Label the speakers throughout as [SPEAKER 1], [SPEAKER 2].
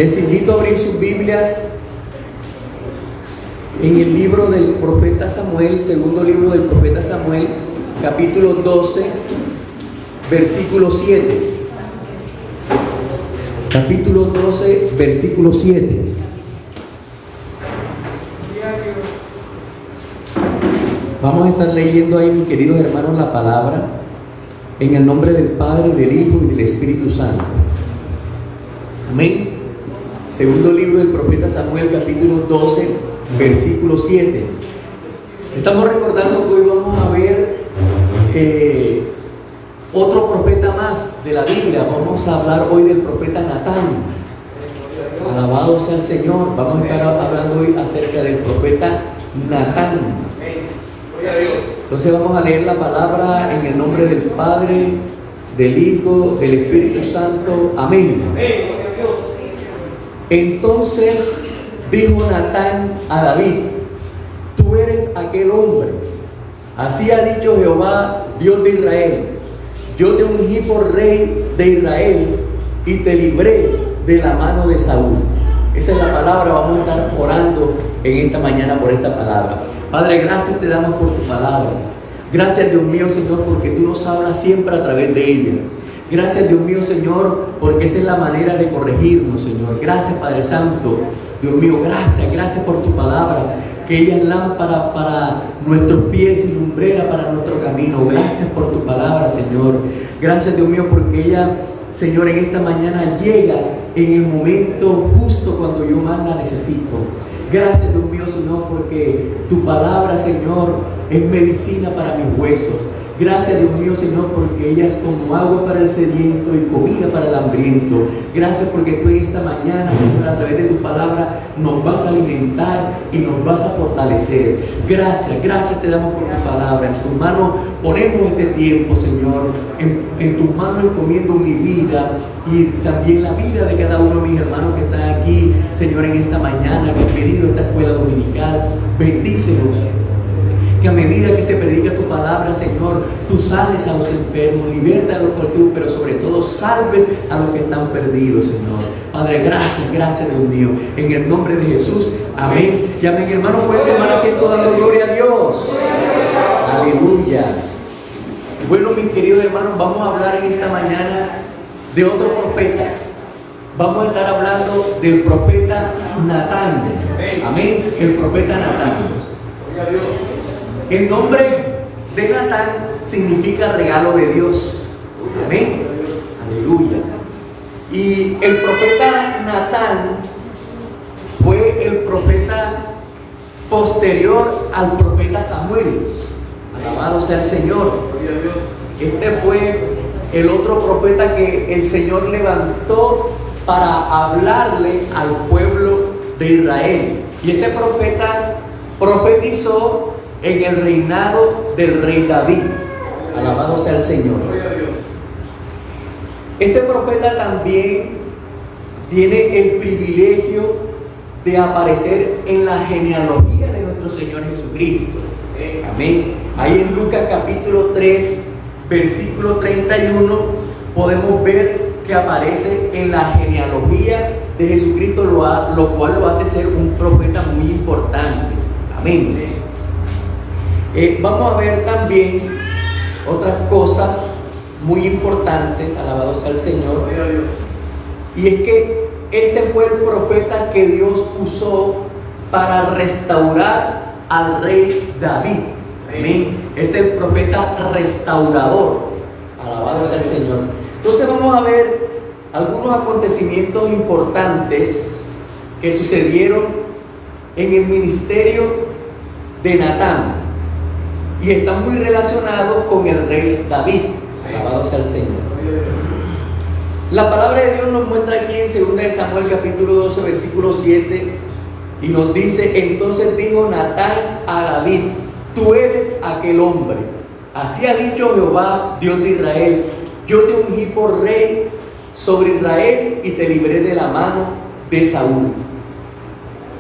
[SPEAKER 1] Les invito a abrir sus Biblias en el libro del profeta Samuel, segundo libro del profeta Samuel, capítulo 12, versículo 7. Capítulo 12, versículo 7. Vamos a estar leyendo ahí, mis queridos hermanos, la palabra en el nombre del Padre, del Hijo y del Espíritu Santo. Amén. Segundo libro del profeta Samuel, capítulo 12, versículo 7. Estamos recordando que hoy vamos a ver otro profeta más de la Biblia. Vamos a hablar hoy del profeta Natán. Alabado sea el Señor. Vamos a estar hablando hoy acerca del profeta Natán. Entonces vamos a leer la palabra en el nombre del Padre, del Hijo, del Espíritu Santo. Amén. Entonces dijo Natán a David: tú eres aquel hombre. Así ha dicho Jehová, Dios de Israel: yo te ungí por rey de Israel y te libré de la mano de Saúl. Esa es la palabra. Vamos a estar orando en esta mañana por esta palabra. Padre, gracias te damos por tu palabra. Gracias, Dios mío, Señor, porque tú nos hablas siempre a través de ella. Gracias, Dios mío, Señor, porque esa es la manera de corregirnos, Señor. Gracias, Padre Santo. Dios mío, gracias por tu palabra, que ella es lámpara para nuestros pies y lumbrera para nuestro camino. Gracias por tu palabra, Señor. Gracias, Dios mío, porque ella, Señor, en esta mañana llega en el momento justo cuando yo más la necesito. Gracias, Dios mío, Señor, porque tu palabra, Señor, es medicina para mis huesos. Gracias, Dios mío, Señor, porque ella es como agua para el sediento y comida para el hambriento. Gracias porque tú en esta mañana, Señor, a través de tu palabra nos vas a alimentar y nos vas a fortalecer. Gracias te damos por tu palabra. En tus manos ponemos este tiempo, Señor. En tus manos encomiendo mi vida y también la vida de cada uno de mis hermanos que están aquí, Señor, en esta mañana, que han venido a esta escuela dominical. Bendícenos. Que a medida que se predica tu palabra, Señor, tú sanes a los enfermos, liberta a los cautivos, pero sobre todo salves a los que están perdidos, Señor. Padre, gracias, Dios mío. En el nombre de Jesús, amén. Y amén, hermano, pueden tomar asiento dando gloria a Dios. Aleluya. Bueno, mis queridos hermanos, vamos a hablar en esta mañana de otro profeta. Vamos a estar hablando del profeta Natán. Amén. El profeta Natán. Gloria a Dios. El nombre de Natán significa regalo de Dios. Amén. Aleluya. Y el profeta Natán fue el profeta posterior al profeta Samuel. Alabado sea el Señor. Este fue el otro profeta que el Señor levantó para hablarle al pueblo de Israel. Y este profeta profetizó en el reinado del rey David. Alabado sea el Señor. Este profeta también tiene el privilegio de aparecer en la genealogía de nuestro Señor Jesucristo. Amén. Ahí en Lucas capítulo 3, versículo 31, podemos ver que aparece en la genealogía de Jesucristo, lo cual lo hace ser un profeta muy importante. Amén. Vamos a ver también otras cosas muy importantes. Alabado sea el Señor. Y es que este fue el profeta que Dios usó para restaurar al rey David. Amén. Es el profeta restaurador. Alabado sea el Señor. Entonces vamos a ver algunos acontecimientos importantes que sucedieron en el ministerio de Natán. Y está muy relacionado con el rey David. Alabado sea el Señor. La palabra de Dios nos muestra aquí en 2 Samuel capítulo 12, versículo 7. Y nos dice: entonces dijo Natán a David: tú eres aquel hombre. Así ha dicho Jehová, Dios de Israel: yo te ungí por rey sobre Israel y te libré de la mano de Saúl.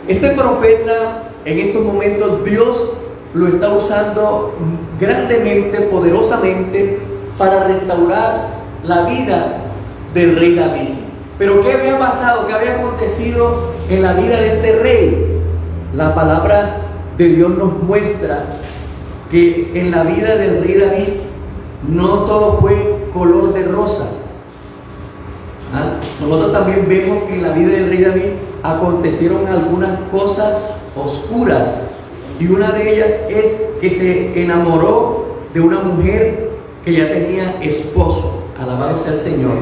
[SPEAKER 1] Este profeta, en estos momentos, Dios lo está usando grandemente, poderosamente, para restaurar la vida del rey David. Pero ¿qué había pasado? ¿Qué había acontecido en la vida de este rey? La palabra de Dios nos muestra que en la vida del rey David no todo fue color de rosa. Nosotros también vemos que en la vida del rey David acontecieron algunas cosas oscuras, y una de ellas es que se enamoró de una mujer que ya tenía esposo. Alabado sea el Señor.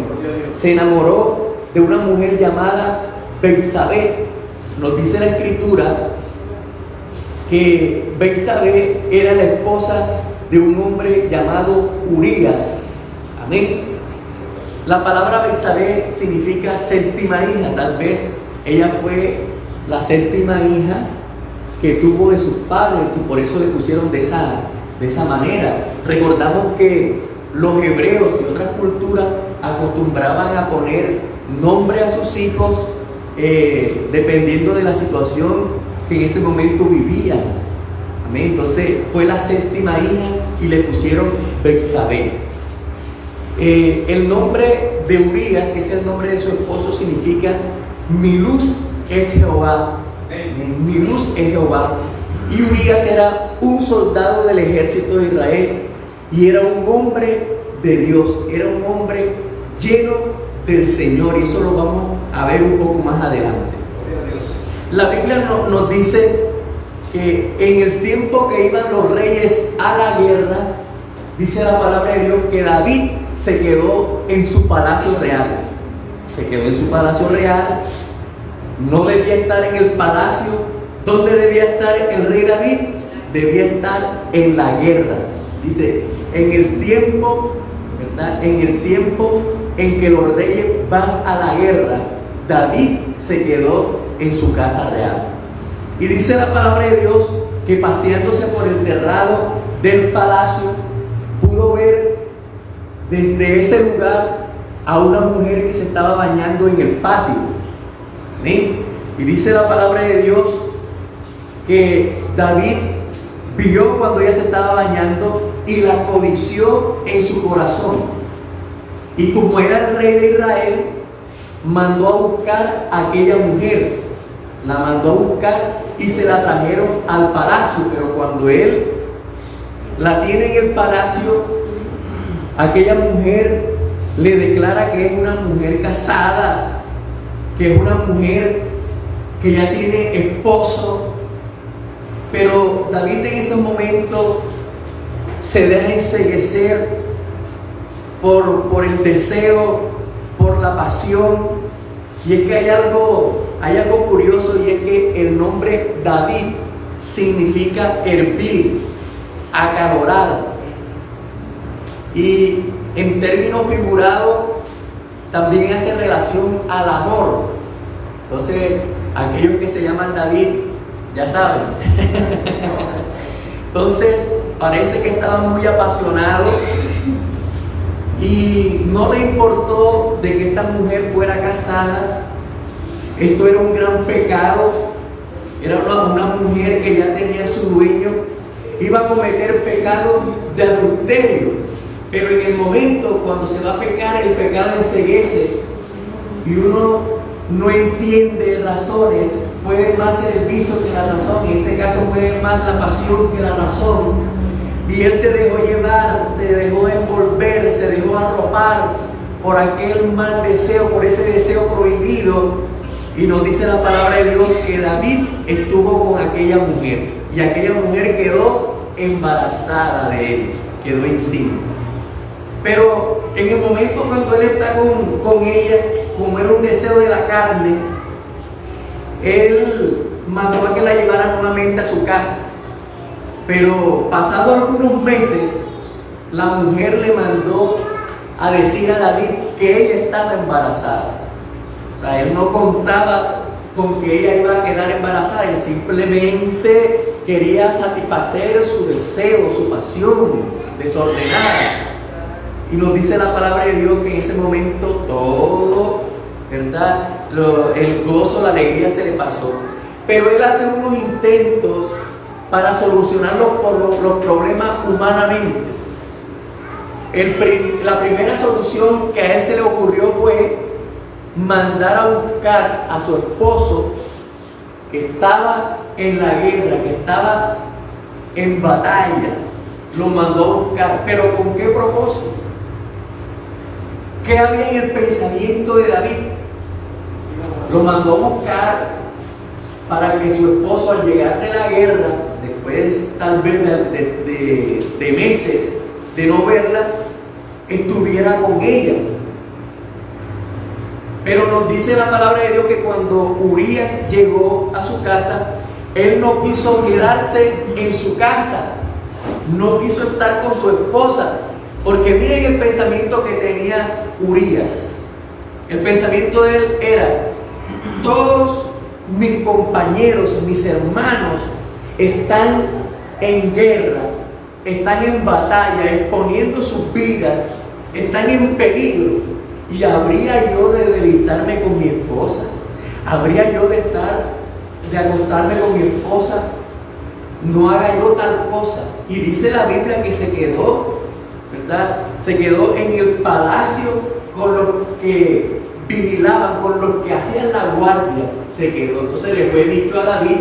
[SPEAKER 1] Se enamoró de una mujer llamada Betsabé. Nos dice la escritura que Betsabé era la esposa de un hombre llamado Urías. Amén. La palabra Betsabé significa séptima hija. Tal vez ella fue la séptima hija que tuvo de sus padres y por eso le pusieron de esa manera. Recordamos que los hebreos y otras culturas acostumbraban a poner nombre a sus hijos dependiendo de la situación que en ese momento vivían. Amén. Entonces fue la séptima hija y le pusieron Betsabé. El nombre de Urías, que es el nombre de su esposo, significa mi luz es Jehová. Mi luz es Jehová. Y Urías era un soldado del ejército de Israel y era un hombre de Dios, era un hombre lleno del Señor, y eso lo vamos a ver un poco más adelante. La Biblia nos dice que en el tiempo que iban los reyes a la guerra, dice la palabra de Dios que David se quedó en su palacio real. Se quedó en su palacio real. No debía estar en el palacio. ¿Dónde debía estar el rey David? Debía estar en la guerra. Dice, en el tiempo, ¿verdad? En el tiempo en que los reyes van a la guerra, David se quedó en su casa real. Y dice la palabra de Dios que paseándose por el terrado del palacio, pudo ver desde ese lugar a una mujer que se estaba bañando en el patio. ¿Amén? Y dice la palabra de Dios que David vio cuando ella se estaba bañando y la codició en su corazón. Y como era el rey de Israel, mandó a buscar a aquella mujer. La mandó a buscar y se la trajeron al palacio. Pero cuando él la tiene en el palacio, aquella mujer le declara que es una mujer casada, que es una mujer que ya tiene esposo. Pero David en ese momento se deja enceguecer por el deseo, por la pasión. Y es que hay algo curioso, y es que el nombre David significa hervir, acalorar. Y en términos figurados también hace relación al amor. Entonces, aquellos que se llaman David, ya saben. Entonces, parece que estaba muy apasionado y no le importó de que esta mujer fuera casada. Esto era un gran pecado. Era una mujer que ya tenía su dueño. Iba a cometer pecado de adulterio. Pero en el momento cuando se va a pecar, el pecado enceguece y uno no entiende razones. Puede más ser el vicio que la razón. En este caso puede más la pasión que la razón. Y él se dejó llevar, se dejó envolver, se dejó arropar por aquel mal deseo, por ese deseo prohibido. Y nos dice la palabra de Dios que David estuvo con aquella mujer. Y aquella mujer quedó embarazada de él, quedó encinta. Pero en el momento cuando él está con ella, como era un deseo de la carne, él mandó a que la llevara nuevamente a su casa. Pero pasados algunos meses, la mujer le mandó a decir a David que ella estaba embarazada. O sea, él no contaba con que ella iba a quedar embarazada, él simplemente quería satisfacer su deseo, su pasión desordenada. Y nos dice la palabra de Dios que en ese momento todo, ¿verdad? El gozo, la alegría se le pasó. Pero él hace unos intentos para solucionar los problemas humanamente. La primera solución que a él se le ocurrió fue mandar a buscar a su esposo que estaba en la guerra, que estaba en batalla. Lo mandó a buscar, pero ¿con qué propósito? ¿Qué había en el pensamiento de David? Lo mandó a buscar para que su esposo, al llegar de la guerra, después tal vez de meses de no verla, estuviera con ella. Pero nos dice la palabra de Dios que cuando Urías llegó a su casa, él no quiso quedarse en su casa, no quiso estar con su esposa, porque miren el pensamiento que tenía Urías. El pensamiento de él era: todos mis compañeros, mis hermanos están en guerra, están en batalla, exponiendo sus vidas, están en peligro, y habría yo de deleitarme con mi esposa, habría yo de acostarme con mi esposa, no haga yo tal cosa. Y dice la Biblia que se quedó, ¿verdad? Se quedó en el palacio con los que vigilaban, con los que hacían la guardia, se quedó. Entonces le fue dicho a David,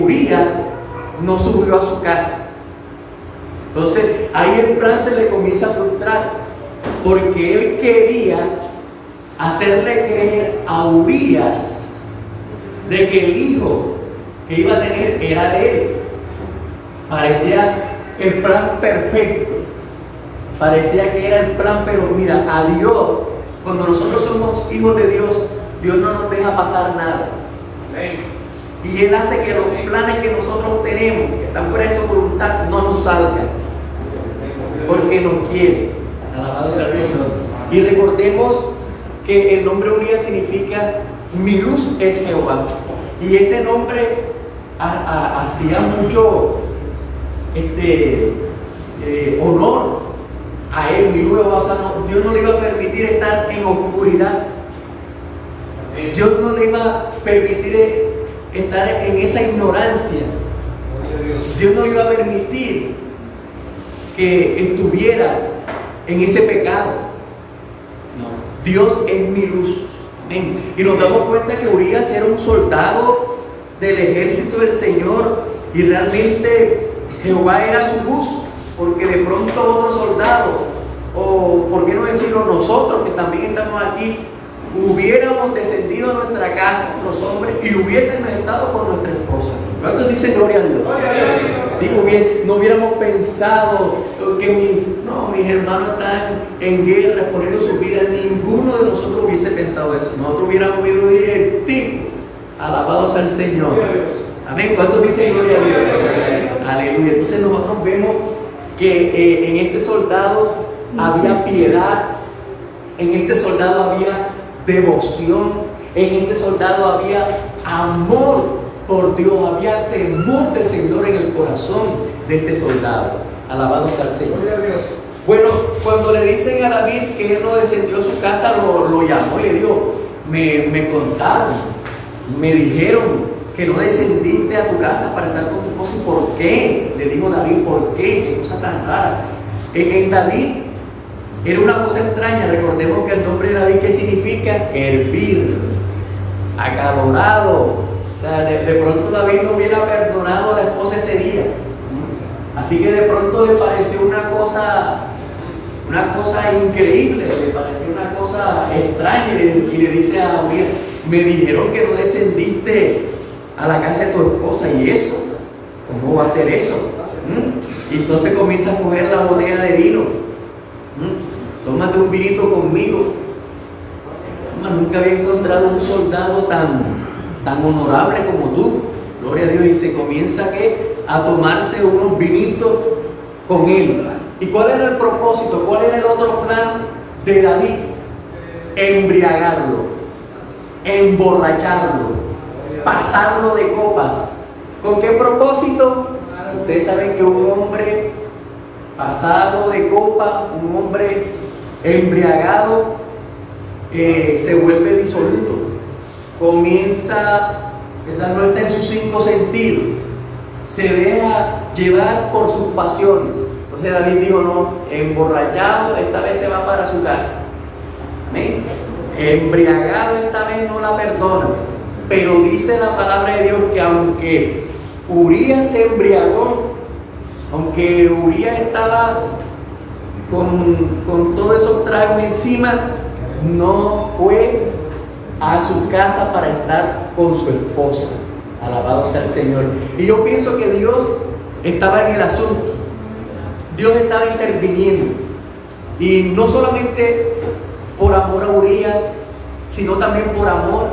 [SPEAKER 1] Urías no subió a su casa. Entonces ahí el plan se le comienza a frustrar, porque él quería hacerle creer a Urías de que el hijo que iba a tener era de él. Parecía el plan perfecto, parecía que era el plan, pero mira, a Dios, cuando nosotros somos hijos de Dios, Dios no nos deja pasar nada. Y Él hace que los planes que nosotros tenemos, que están fuera de su voluntad, no nos salgan, porque nos quiere. Alabado sea el Señor. Y recordemos que el nombre Urías significa mi luz es Jehová. Y ese nombre hacía mucho honor a él, mi luz Jehová. O sea, Dios no le iba a permitir estar en oscuridad. Dios no le iba a permitir estar en esa ignorancia. Dios no le iba a permitir que estuviera en ese pecado. No. Dios es mi luz. Amén. Y nos damos cuenta que Urías era un soldado del ejército del Señor, y realmente Jehová era su luz, porque de pronto otro soldado, o por qué no decirlo nosotros que también estamos aquí, hubiéramos descendido a nuestra casa, los hombres, y hubiésemos estado con nuestra esposa. ¿Cuántos dicen gloria a Dios? Gloria a Dios. Sí, no hubiéramos pensado que mis hermanos están en guerra, poniendo sus vidas. Ninguno de nosotros hubiese pensado eso. Nosotros hubiéramos ido directo. Alabados al Señor. Amén. ¿Cuántos dicen gloria a Dios? Aleluya. Entonces nosotros vemos que en este soldado había piedad, en este soldado había devoción, en este soldado había amor por Dios, había temor del Señor en el corazón de este soldado. Alabado sea el Señor. Bueno, cuando le dicen a David que él no descendió a su casa, lo llamó y le dijo: me contaron, me dijeron que no descendiste a tu casa para estar con tu esposa. ¿Y por qué? Le dijo David, ¿por qué? Qué cosa tan rara. En David era una cosa extraña. Recordemos que el nombre de David, ¿qué significa? Hervir, acalorado. O sea, de pronto David no hubiera perdonado a la esposa ese día. Así que de pronto le pareció una cosa increíble, le pareció una cosa extraña, y le dice a Urias: me dijeron que no descendiste a la casa de tu esposa. ¿Y eso? ¿Cómo va a ser eso? Y entonces comienza a coger la botella de vino. Tómate un vinito conmigo. Nunca había encontrado un soldado tan honorable como tú. Gloria a Dios. Y se comienza a tomarse unos vinitos con él. ¿Y cuál era el propósito? ¿Cuál era el otro plan de David? Embriagarlo, emborracharlo, pasarlo de copas. ¿Con qué propósito? Ustedes saben que un hombre pasado de copa, un hombre embriagado, se vuelve disoluto, comienza, ¿verdad? No está en sus 5 sentidos, se deja llevar por sus pasiones. Entonces David dijo: no, emborrachado, esta vez se va para su casa. Amén. Embriagado esta vez no la perdona. Pero dice la palabra de Dios que aunque Urías se embriagó, aunque Urías estaba con todos esos tragos encima, no fue a su casa para estar con su esposa. Alabado sea el Señor. Y yo pienso que Dios estaba en el asunto. Dios estaba interviniendo. Y no solamente por amor a Urías, sino también por amor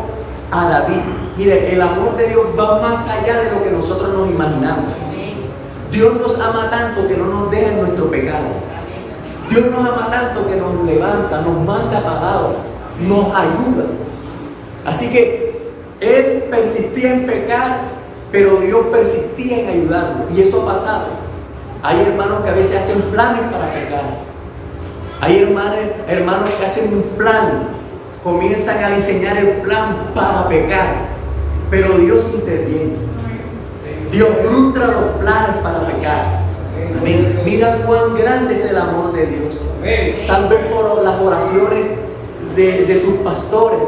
[SPEAKER 1] a David. Mire, el amor de Dios va más allá de lo que nosotros nos imaginamos. Dios nos ama tanto que no nos deja en nuestro pecado. Dios nos ama tanto que nos levanta, nos manda palabra, nos ayuda. Así que él persistía en pecar, pero Dios persistía en ayudarlo. Y eso ha pasado. Hay hermanos que a veces hacen planes para pecar. Hay hermanos que hacen un plan, comienzan a diseñar el plan para pecar, pero Dios interviene. Dios frustra los planes para pecar. Amén. Mira cuán grande es el amor de Dios. Tal vez por las oraciones de tus pastores,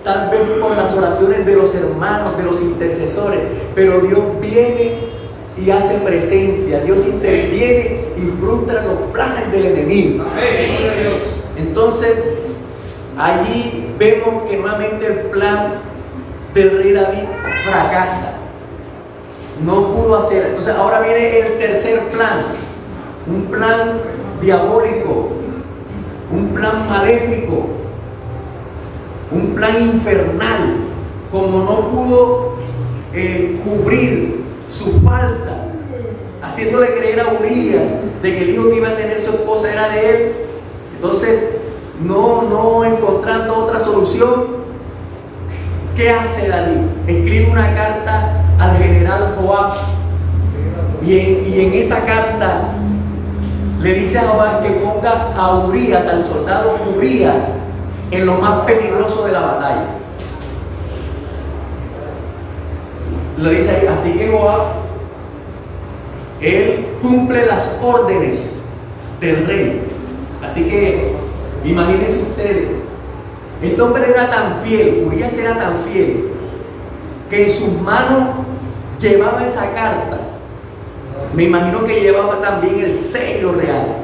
[SPEAKER 1] tal vez por las oraciones de los hermanos, de los intercesores, pero Dios viene y hace presencia. Dios interviene y frustra los planes del enemigo. Entonces, allí vemos que nuevamente el plan del rey David fracasa. No pudo hacer. Entonces ahora viene el tercer plan. Un plan diabólico. Un plan maléfico. Un plan infernal. Como no pudo cubrir su falta, haciéndole creer a Urías de que el hijo que iba a tener su esposa era de él. Entonces, no encontrando otra solución, ¿qué hace David? Escribe una carta al general Joab, y en esa carta le dice a Joab que ponga a Urías, al soldado Urías, en lo más peligroso de la batalla. Lo dice ahí. Así que Joab, él cumple las órdenes del rey. Así que imagínense ustedes, este hombre era tan fiel, Urías era tan fiel, que en sus manos llevaba esa carta. Me imagino que llevaba también el sello real,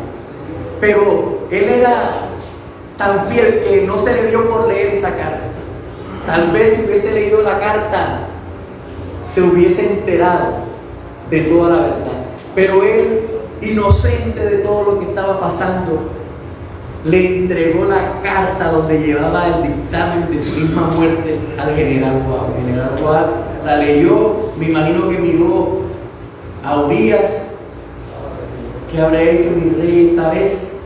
[SPEAKER 1] pero él era tan fiel que no se le dio por leer esa carta. Tal vez si hubiese leído la carta se hubiese enterado de toda la verdad, pero él, inocente de todo lo que estaba pasando, le entregó la carta donde llevaba el dictamen de su misma muerte al general Joab. El general Joab la leyó, me imagino que miró a Urías, ¿qué habrá hecho mi rey esta vez?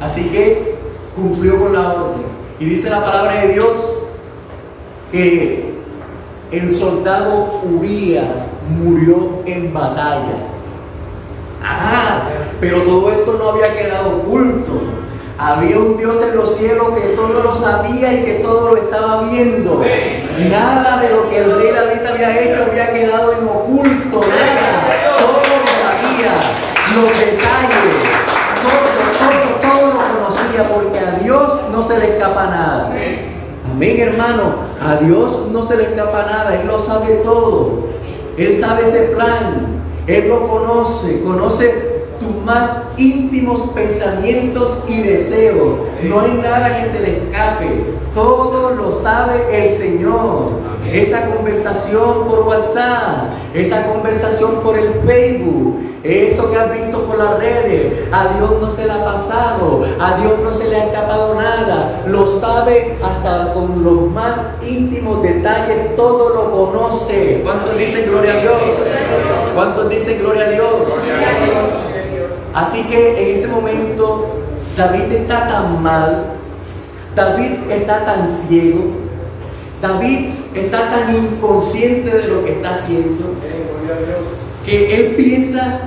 [SPEAKER 1] Así que cumplió con la orden. Y dice la palabra de Dios que el soldado Urías murió en batalla. Pero todo esto no había quedado oculto. Había un Dios en los cielos que todo lo sabía y que todo lo estaba viendo. Nada de lo que el rey David había hecho había quedado en oculto. Nada. Todo lo sabía. Los detalles. Todo lo conocía, porque a Dios no se le escapa nada. Amén, hermano. A Dios no se le escapa nada. Él lo sabe todo. Él sabe ese plan. Él lo conoce. Conoce tus más íntimos pensamientos y deseos. No hay nada que se le escape. Todo lo sabe el Señor. Esa conversación por WhatsApp, esa conversación por el Facebook, eso que has visto por las redes, a Dios no se le ha pasado, a Dios no se le ha escapado nada. Lo sabe hasta con los más íntimos detalles, todo lo conoce. ¿Cuántos dicen gloria a Dios? ¿Cuántos dicen gloria a Dios? Así que en ese momento David está tan mal, David está tan ciego, David está tan inconsciente de lo que está haciendo, que él piensa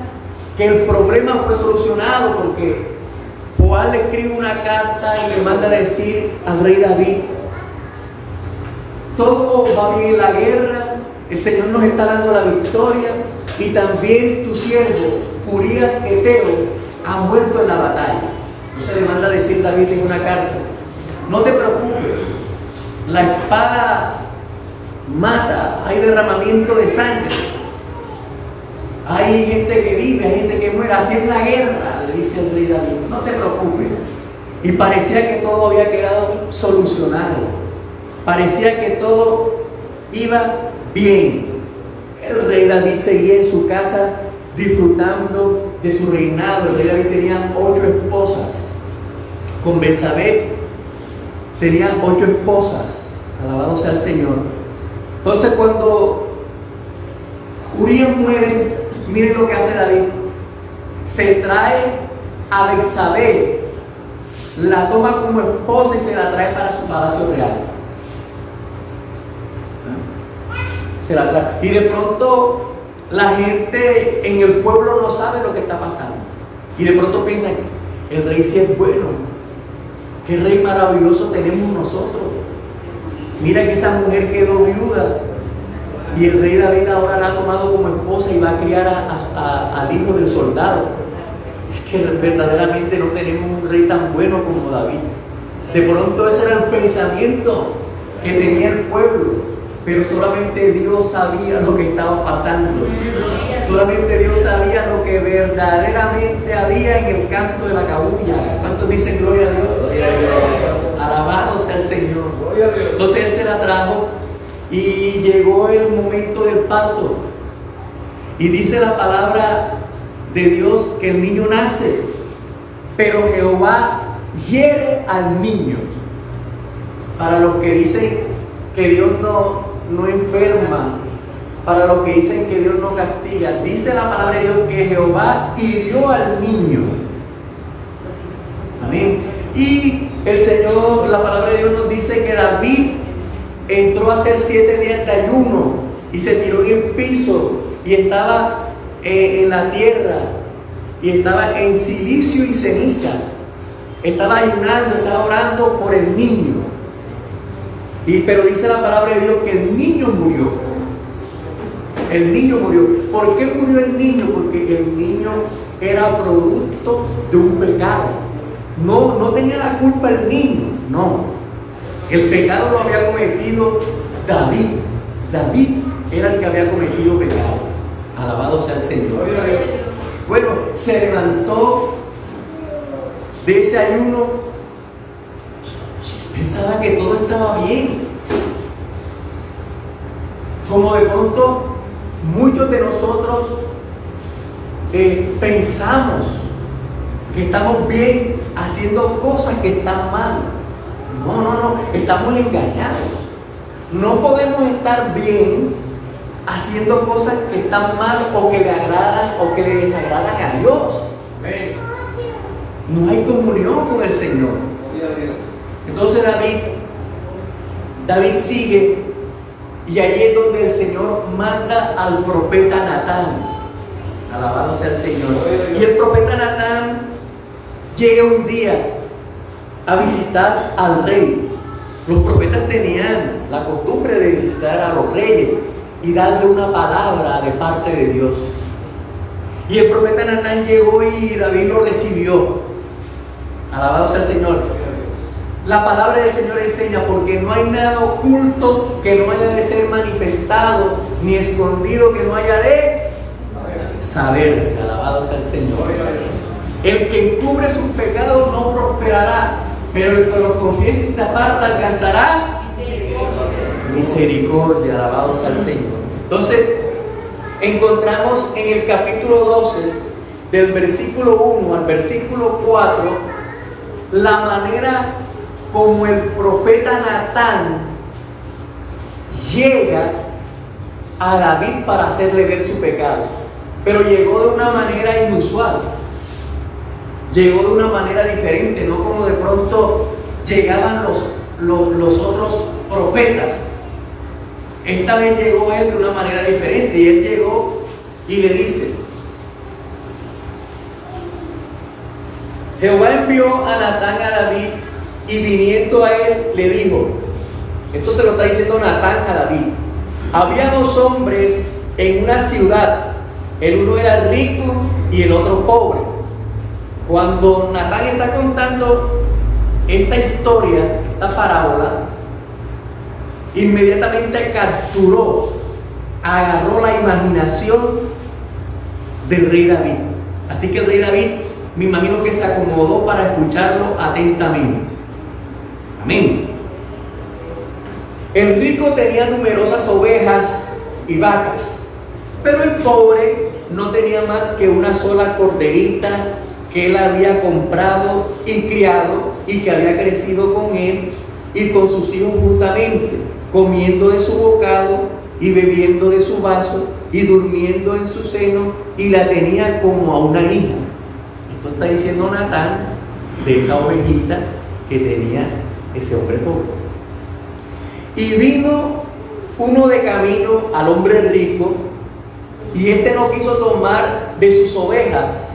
[SPEAKER 1] que el problema fue solucionado, porque Joab le escribe una carta y le manda a decir al rey David: todo va bien en la guerra, el Señor nos está dando la victoria, y también tu siervo Urías Eteo ha muerto en la batalla. Entonces le manda a decir David en una carta: no te preocupes, la espada mata, hay derramamiento de sangre, hay gente que vive, hay gente que muere, así es la guerra, le dice el rey David, no te preocupes. Y parecía que todo había quedado solucionado, parecía que todo iba bien. El rey David seguía en su casa disfrutando de su reinado. El rey David tenía 8 esposas. Con Betsabé tenía 8 esposas. Alabado sea el Señor. Entonces cuando Urías muere, miren lo que hace David. Se trae a Betsabé, la toma como esposa y se la trae para su palacio real. Se la trae. Y de pronto la gente en el pueblo no sabe lo que está pasando. Y de pronto piensan, el rey sí es bueno. Qué rey maravilloso tenemos nosotros. Mira que esa mujer quedó viuda y el rey David ahora la ha tomado como esposa y va a criar al hijo del soldado. Es que verdaderamente no tenemos un rey tan bueno como David. De pronto ese era el pensamiento que tenía el pueblo, pero solamente Dios sabía lo que estaba pasando. Solamente Dios sabía lo que verdaderamente había en el canto de la cabulla. ¿Cuántos dicen gloria a Dios? Alabado sea el Señor. Entonces él se la trajo y llegó el momento del parto. Y dice la palabra de Dios que el niño nace, pero Jehová hiere al niño. Para los que dicen que Dios no enferma, para los que dicen que Dios no castiga, dice la palabra de Dios que Jehová hirió al niño. Amén. Y el Señor, la palabra de Dios nos dice que David entró a hacer 7 días de ayuno y se tiró en el piso y estaba en la tierra y estaba en silicio y ceniza. Estaba ayunando, estaba orando por el niño. Pero dice la palabra de Dios que el niño murió. El niño murió. ¿Por qué murió el niño? Porque el niño era producto de un pecado. No tenía la culpa el niño, no. El pecado lo había cometido David. David era el que había cometido pecado. Alabado sea el Señor. Bueno, se levantó de ese ayuno. Pensaba que todo estaba bien. Como de pronto muchos de nosotros pensamos que estamos bien haciendo cosas que están mal. No, estamos engañados. No podemos estar bien haciendo cosas que están mal o que le agradan o que le desagradan a Dios. No hay comunión con el Señor. Entonces David sigue, y ahí es donde el Señor manda al profeta Natán. Alabado sea el Señor. Y el profeta Natán llega un día a visitar al rey. Los profetas tenían la costumbre de visitar a los reyes y darle una palabra de parte de Dios. Y el profeta Natán llegó y David lo recibió. Alabado sea el Señor. La palabra del Señor enseña, porque no hay nada oculto que no haya de ser manifestado, ni escondido que no haya de saberse. Alabado sea el Señor. El que encubre sus pecados no prosperará, pero el que los confiese y se aparta alcanzará misericordia. Alabado sea el Señor. Entonces encontramos en el capítulo 12, del versículo 1 al versículo 4, la manera como el profeta Natán llega a David para hacerle ver su pecado. Pero llegó de una manera inusual. Llegó de una manera diferente, no como de pronto llegaban los otros profetas. Esta vez llegó él de una manera diferente, y él llegó y le dice: Jehová envió a Natán a David, y viniendo a él le dijo, esto se lo está diciendo Natán a David: había 2 hombres en una ciudad, el uno era rico y el otro pobre. Cuando Natán está contando esta historia, esta parábola, inmediatamente capturó, agarró la imaginación del rey David. Así que el rey David, me imagino que se acomodó para escucharlo atentamente. Amén. El rico tenía numerosas ovejas y vacas, pero el pobre no tenía más que una sola corderita que él había comprado y criado y que había crecido con él y con sus hijos juntamente, comiendo de su bocado y bebiendo de su vaso y durmiendo en su seno, y la tenía como a una hija. Esto está diciendo Natán de esa ovejita que tenía ese hombre pobre. Y vino uno de camino al hombre rico, y éste no quiso tomar de sus ovejas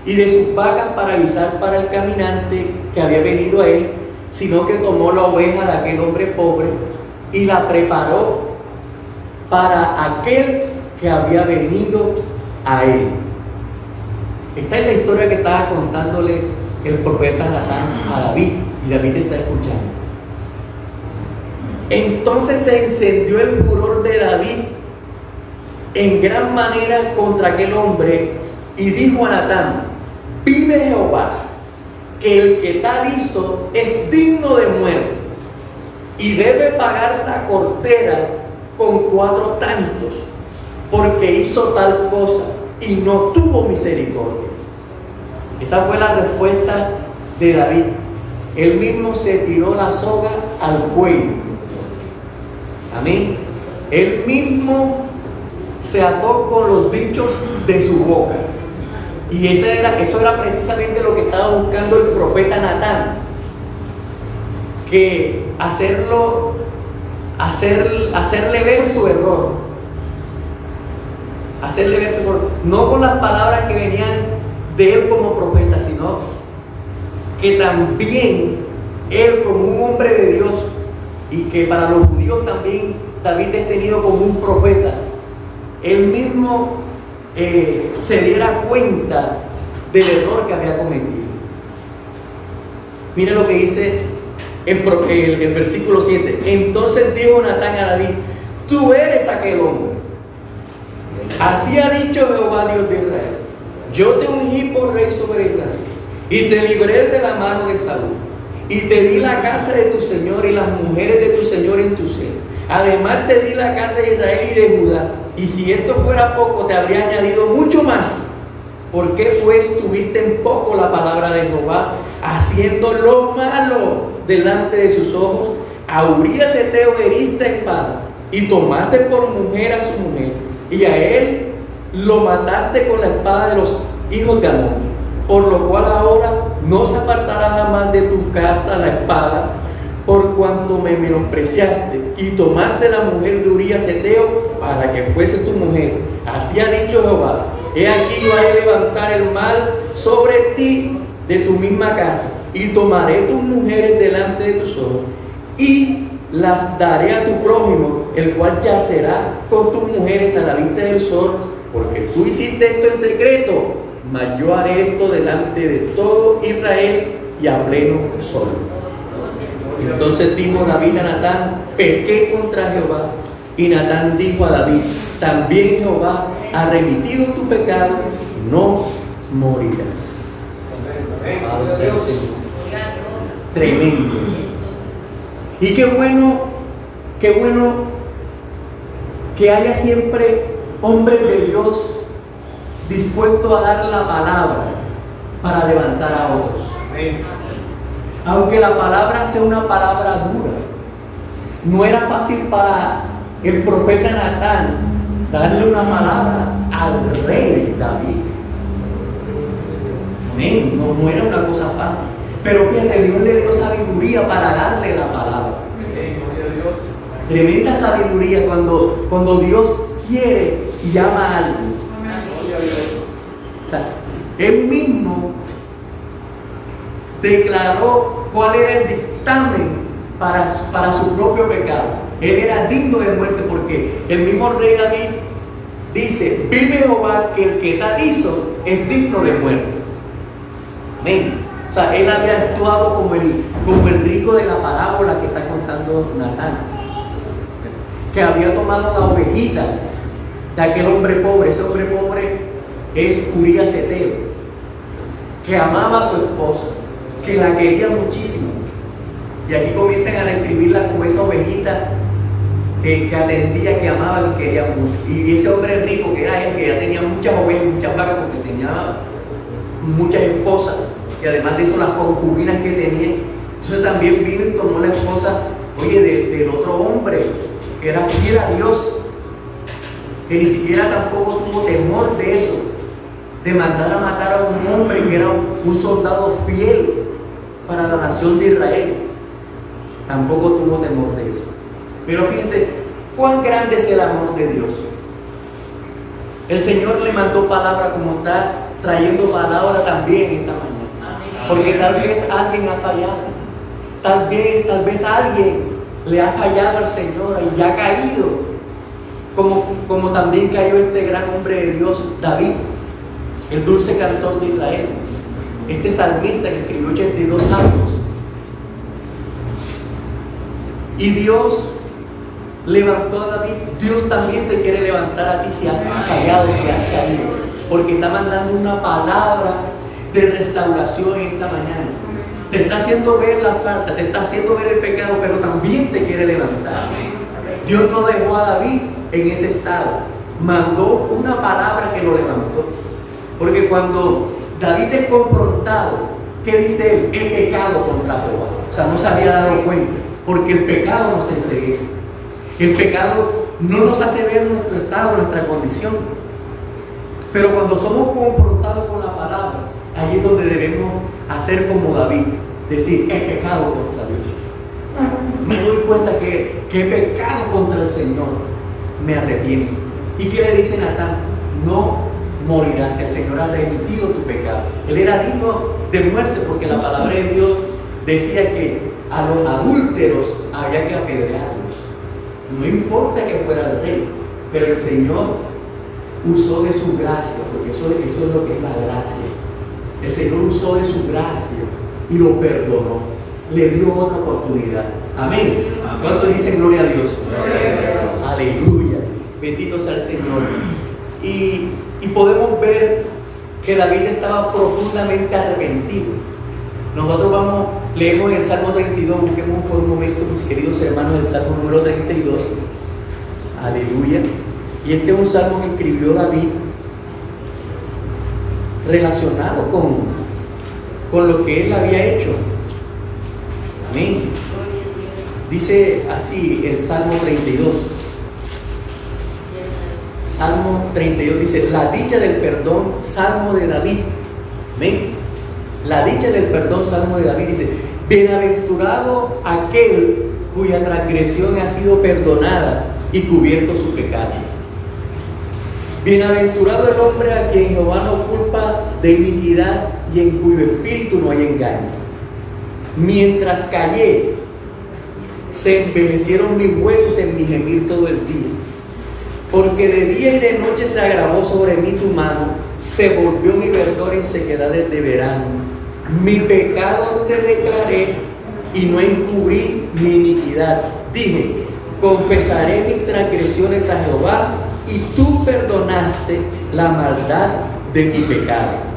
[SPEAKER 1] y de sus vacas para avisar para el caminante que había venido a él, sino que tomó la oveja de aquel hombre pobre y la preparó para aquel que había venido a él. Esta es la historia que estaba contándole el profeta Natán a David, y David está escuchando. Entonces se encendió el furor de David en gran manera contra aquel hombre, y dijo a Natán: vive Jehová, que el que tal hizo es digno de muerte, y debe pagar la cortera con 4 tantos, porque hizo tal cosa y no tuvo misericordia. Esa fue la respuesta de David. Él mismo se tiró la soga al cuello. Amén. Él mismo se ató con los dichos de su boca. Y eso era precisamente lo que estaba buscando el profeta Natán, que hacerle ver su error, hacerle ver su error, no con las palabras que venían de él como profeta, sino que también él, como un hombre de Dios, y que para los judíos también David es tenido como un profeta, él mismo se diera cuenta del error que había cometido. Mira lo que dice el versículo 7. Entonces dijo Natán a David: tú eres aquel hombre. Así ha dicho Jehová, Dios de Israel: yo te ungí por rey sobre Israel, y te libré de la mano de Saúl, y te di la casa de tu señor y las mujeres de tu señor en tu seno. Además te di la casa de Israel y de Judá, y si esto fuera poco, te habría añadido mucho más. ¿Por qué pues tuviste en poco la palabra de Jehová, haciendo lo malo delante de sus ojos? A Urías Heteo heriste a espada, y tomaste por mujer a su mujer, y a él lo mataste con la espada de los hijos de Amón. Por lo cual ahora no se apartará jamás de tu casa la espada, por cuanto me menospreciaste y tomaste la mujer de Urías Heteo para que fuese tu mujer. Así ha dicho Jehová: he aquí yo haré levantar el mal sobre ti de tu misma casa, y tomaré tus mujeres delante de tus ojos, y las daré a tu prójimo, el cual yacerá con tus mujeres a la vista del sol, porque tú hiciste esto en secreto, mas yo haré esto delante de todo Israel y a pleno sol. Entonces dijo David a Natán: pequé contra Jehová. Y Natán dijo a David: también Jehová ha remitido tu pecado, no morirás. Alabado sea el Señor. Tremendo. Y qué bueno que haya siempre hombres de Dios dispuestos a dar la palabra para levantar a otros. Aunque la palabra sea una palabra dura, no era fácil para el profeta Natán darle una palabra al rey David. Amén. No era una cosa fácil. Pero fíjate, Dios le dio sabiduría para darle la palabra. Tremenda sabiduría cuando Dios quiere y llama a alguien. O sea, él mismo declaró cuál era el dictamen para su propio pecado. Él era digno de muerte, porque el mismo rey David dice: vive Jehová, que el que tal hizo es digno de muerte. Amén. O sea, él había actuado como el rico de la parábola que está contando Natán, que había tomado la ovejita de aquel hombre pobre. Ese hombre pobre es Urías Eteo, que amaba a su esposa, que la quería muchísimo. Y aquí comienzan a describirla como esa ovejita que atendía, que amaba, que quería mucho. Y ese hombre rico que era él, que ya tenía muchas ovejas, muchas vacas, porque tenía muchas esposas, y además de eso las concubinas que tenía. Entonces también vino y tomó la esposa, oye, del otro hombre que era fiel a Dios, que ni siquiera tampoco tuvo temor de eso, de mandar a matar a un hombre que era un soldado fiel para la nación de Israel. Tampoco tuvo temor de eso. Pero fíjense cuán grande es el amor de Dios. El Señor le mandó palabra, como está trayendo palabra también esta mañana. Porque tal vez alguien ha fallado. Tal vez alguien le ha fallado al Señor y ha caído. Como también cayó este gran hombre de Dios, David, el dulce cantor de Israel. Este salmista que escribió 82 salmos. Y Dios levantó a David. Dios también te quiere levantar a ti si has fallado, si has caído, porque está mandando una palabra de restauración en esta mañana. Te está haciendo ver la falta, te está haciendo ver el pecado, pero también te quiere levantar. Dios no dejó a David en ese estado, mandó una palabra que lo levantó. Porque cuando David es confrontado, ¿qué dice él? He pecado contra Jehová. O sea, no se había dado cuenta, porque el pecado nos enceguece. El pecado no nos hace ver nuestro estado, nuestra condición. Pero cuando somos confrontados con la palabra, ahí es donde debemos hacer como David, decir, he pecado contra Dios. Me doy cuenta que he pecado contra el Señor, me arrepiento. ¿Y qué le dice Natán? No morirás, el Señor ha remitido tu pecado. Él era digno de muerte porque la palabra de Dios decía que a los adúlteros había que apedrearlos. No importa que fuera el rey, pero el Señor usó de su gracia, porque eso es lo que es la gracia. El Señor usó de su gracia y lo perdonó, le dio otra oportunidad. Amén. ¿Cuántos dicen gloria a Dios? Gloria a Dios. Aleluya. Bendito sea el Señor. Y podemos ver que David estaba profundamente arrepentido. Nosotros leemos el Salmo 32, busquemos por un momento, mis queridos hermanos, el Salmo número 32. Aleluya. Y este es un salmo que escribió David relacionado con lo que él había hecho. Amén. Dice así el Salmo 32. Salmo 32 dice, la dicha del perdón, Salmo de David. Amén. La dicha del perdón, Salmo de David, dice, bienaventurado aquel cuya transgresión ha sido perdonada y cubierto su pecado. Bienaventurado el hombre a quien Jehová no culpa de iniquidad y en cuyo espíritu no hay engaño. Mientras callé, se envejecieron mis huesos en mi gemir todo el día. Porque de día y de noche se agravó sobre mí tu mano, se volvió mi verdor en sequedades de verano. Mi pecado te declaré y no encubrí mi iniquidad. Dije, confesaré mis transgresiones a Jehová y tú perdonaste la maldad de mi pecado.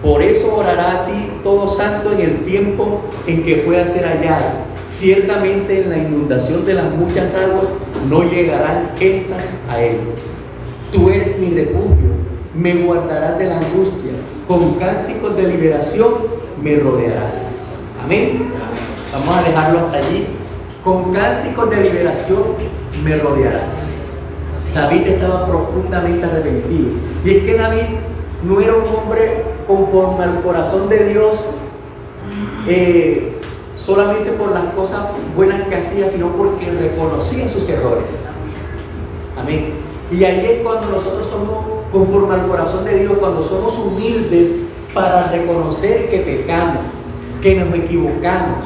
[SPEAKER 1] Por eso orará a ti todo santo en el tiempo en que pueda ser hallado. Ciertamente en la inundación de las muchas aguas no llegarán estas a él. Tú eres mi refugio, me guardarás de la angustia, con cánticos de liberación me rodearás. Amén. Vamos a dejarlo hasta allí. Con cánticos de liberación me rodearás. David estaba profundamente arrepentido. Y es que David no era un hombre conforme al corazón de Dios, solamente por las cosas buenas que hacía, sino porque reconocía sus errores. Amén. Y ahí es cuando nosotros somos conforme al corazón de Dios, cuando somos humildes para reconocer que pecamos, que nos equivocamos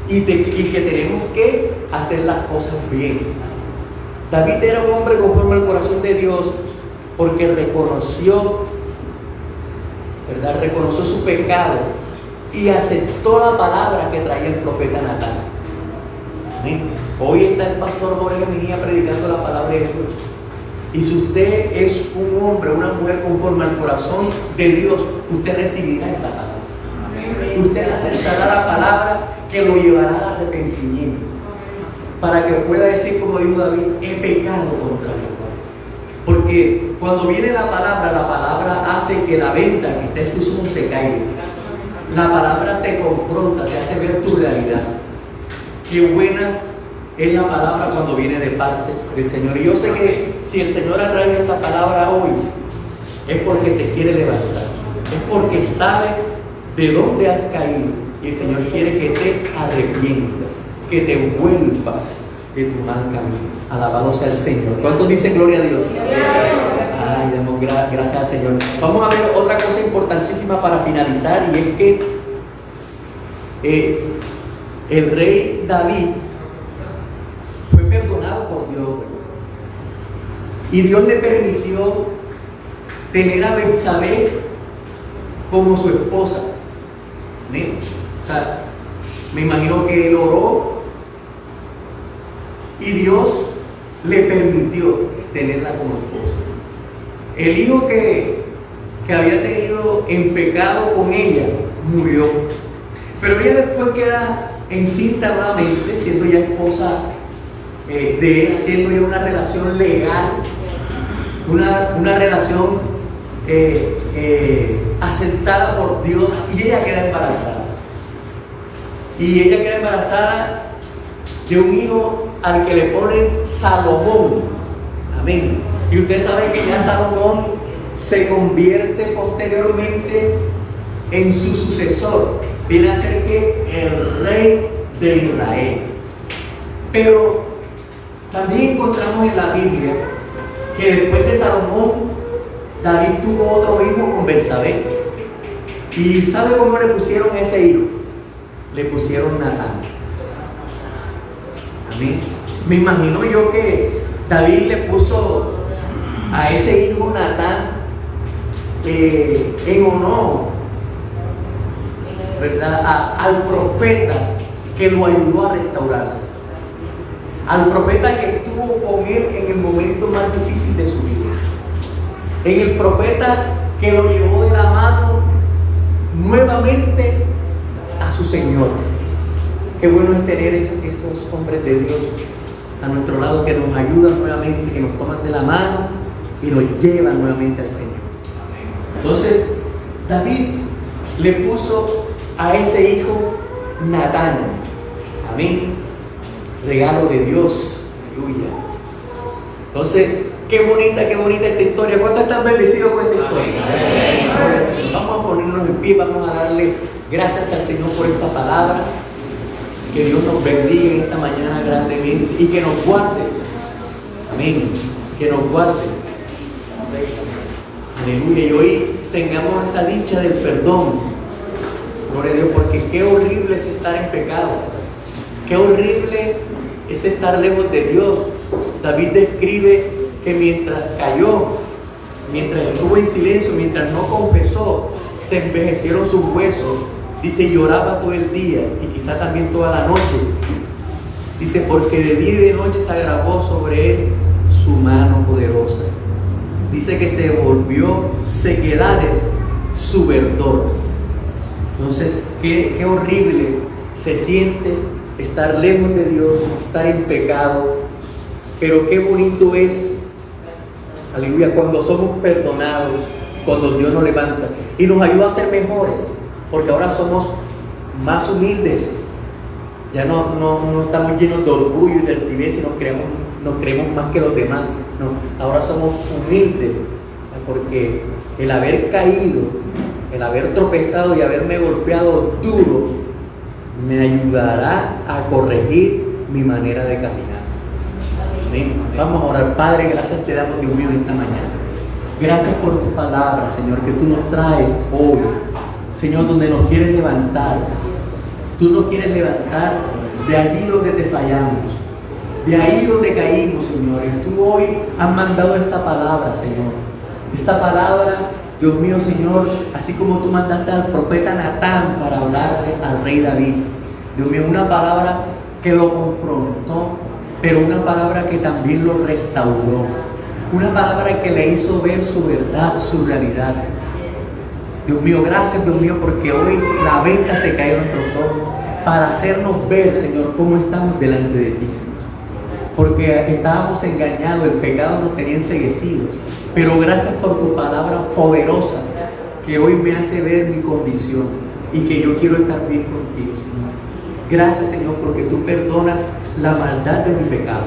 [SPEAKER 1] y que tenemos que hacer las cosas bien. David era un hombre conforme al corazón de Dios porque reconoció, ¿verdad? Reconoció su pecado y aceptó la palabra que traía el profeta Natán. Amén. Hoy está el pastor Jorge Mejía predicando la palabra de Dios. Y si usted es un hombre, una mujer conforme al corazón de Dios, usted recibirá esa palabra. Amén. Usted aceptará la palabra que lo llevará al arrepentimiento. Para que pueda decir, como dijo David, he pecado contra Jehová. Porque cuando viene la palabra hace que la venda que está en tus ojos se caiga. La palabra te confronta, te hace ver tu realidad. Qué buena es la palabra cuando viene de parte del Señor. Y yo sé que si el Señor ha traído esta palabra hoy, es porque te quiere levantar. Es porque sabe de dónde has caído. Y el Señor quiere que te arrepientas, que te vuelvas de tu mal camino. Alabado sea el Señor. ¿Cuántos dicen gloria a Dios? Ay, damos gracias al Señor. Vamos a ver otra cosa importantísima para finalizar, y es que el rey David fue perdonado por Dios, y Dios le permitió tener a Betsabé como su esposa. ¿Sí? O sea, me imagino que él oró y Dios le permitió tenerla como esposa. El hijo que había tenido en pecado con ella murió, pero ella después queda encinta nuevamente, siendo ya esposa de él, siendo ya una relación legal, una relación aceptada por Dios, y ella queda embarazada. Y ella queda embarazada de un hijo al que le ponen Salomón. Amén. Y usted sabe que ya Salomón se convierte posteriormente en su sucesor. Viene a ser que el rey de Israel. Pero también encontramos en la Biblia que después de Salomón, David tuvo otro hijo con Betsabé. ¿Y sabe cómo le pusieron a ese hijo? Le pusieron Natán. Amén. Me imagino yo que David le puso a ese hijo Natán en honor, ¿verdad?, al profeta que lo ayudó a restaurarse, al profeta que estuvo con él en el momento más difícil de su vida, en el profeta que lo llevó de la mano nuevamente a su Señor. Qué bueno es tener esos hombres de Dios a nuestro lado, que nos ayudan nuevamente, que nos toman de la mano y nos llevan nuevamente al Señor. Entonces David le puso a ese hijo Natán. Amén. Regalo de Dios. Aleluya. Entonces, qué bonita esta historia. ¿Cuántos están bendecidos con esta historia? Amén. Vamos a ponernos en pie, vamos a darle gracias al Señor por esta palabra. Que Dios nos bendiga en esta mañana grandemente y que nos guarde. Amén. Que nos guarde. Aleluya. Y hoy tengamos esa dicha del perdón. Gloria a Dios, porque qué horrible es estar en pecado. Qué horrible es estar lejos de Dios. David describe que mientras cayó, mientras estuvo en silencio, mientras no confesó, se envejecieron sus huesos. Dice, lloraba todo el día y quizá también toda la noche. Dice, porque de día y de noche se agravó sobre él su mano poderosa. Dice que se volvió sequedades su verdor. Entonces, qué horrible se siente estar lejos de Dios, estar en pecado. Pero qué bonito es, aleluya, cuando somos perdonados, cuando Dios nos levanta y nos ayuda a ser mejores. Porque ahora somos más humildes. Ya no estamos llenos de orgullo y de altivez y nos creemos más que los demás. No, ahora somos humildes, porque el haber caído, el haber tropezado y haberme golpeado duro, me ayudará a corregir mi manera de caminar. Amén. Vamos a orar. Padre, gracias te damos, Dios mío, esta mañana. Gracias por tu palabra, Señor, que tú nos traes hoy. Señor, donde nos quieres levantar. Tú nos quieres levantar de allí donde te fallamos, de ahí donde caímos, Señor. Y tú hoy has mandado esta palabra, Señor. Esta palabra Dios mío, Señor, así como tú mandaste al profeta Natán para hablarle al rey David. Dios mío, una palabra que lo confrontó, pero una palabra que también lo restauró. Una palabra que le hizo ver su verdad, su realidad. Dios mío, gracias, Dios mío, porque hoy la venda se cae en nuestros ojos para hacernos ver, Señor, cómo estamos delante de ti, Señor. Porque estábamos engañados, el pecado nos tenía enceguecidos. Pero gracias por tu palabra poderosa que hoy me hace ver mi condición y que yo quiero estar bien contigo, Señor. Gracias, Señor, porque tú perdonas la maldad de mi pecado.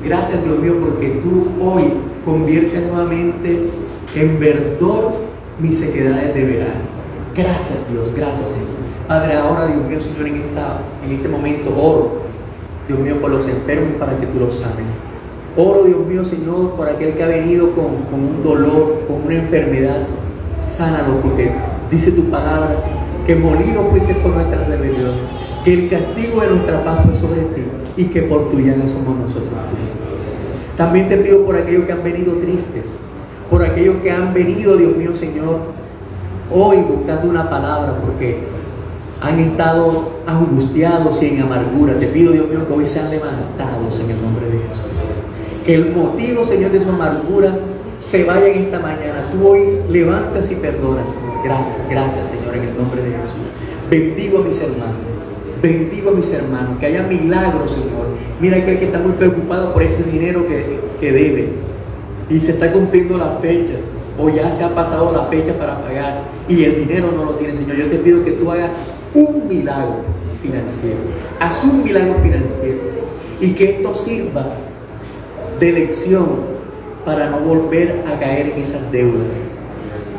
[SPEAKER 1] Gracias, Dios mío, porque tú hoy conviertes nuevamente en verdor mis sequedades de verano. Gracias, Dios, gracias, Señor. Padre, ahora, Dios mío, Señor, en este momento oro, Dios mío, por los enfermos para que tú los sanes. Oro, Dios mío, Señor, por aquel que ha venido con un dolor, con una enfermedad. Sánalo, porque dice tu palabra que molido fuiste por nuestras rebeliones, que el castigo de nuestra paz fue sobre ti y que por tu llaga somos nosotros. También te pido por aquellos que han venido tristes, por aquellos que han venido, Dios mío, Señor, hoy buscando una palabra porque han estado angustiados y en amargura. Te pido, Dios mío, que hoy sean levantados en el nombre de Jesús. Que el motivo, Señor, de su amargura se vaya en esta mañana. Tú hoy levantas y perdonas, Señor. Gracias, gracias, Señor, en el nombre de Jesús. Bendigo a mis hermanos. Bendigo a mis hermanos. Que haya milagros, Señor. Mira aquel que está muy preocupado por ese dinero que debe. Y se está cumpliendo la fecha. O ya se ha pasado la fecha para pagar. Y el dinero no lo tiene, Señor. Yo te pido que tú hagas un milagro financiero. Haz un milagro financiero. Y que esto sirva de lección para no volver a caer en esas deudas.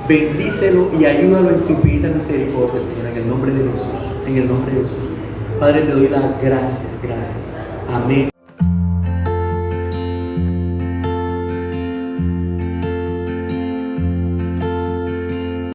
[SPEAKER 1] Bendícelo y ayúdalo en tu infinita misericordia, Señor, en el nombre de Jesús. En el nombre de Jesús. Padre, te doy las gracias. Amén.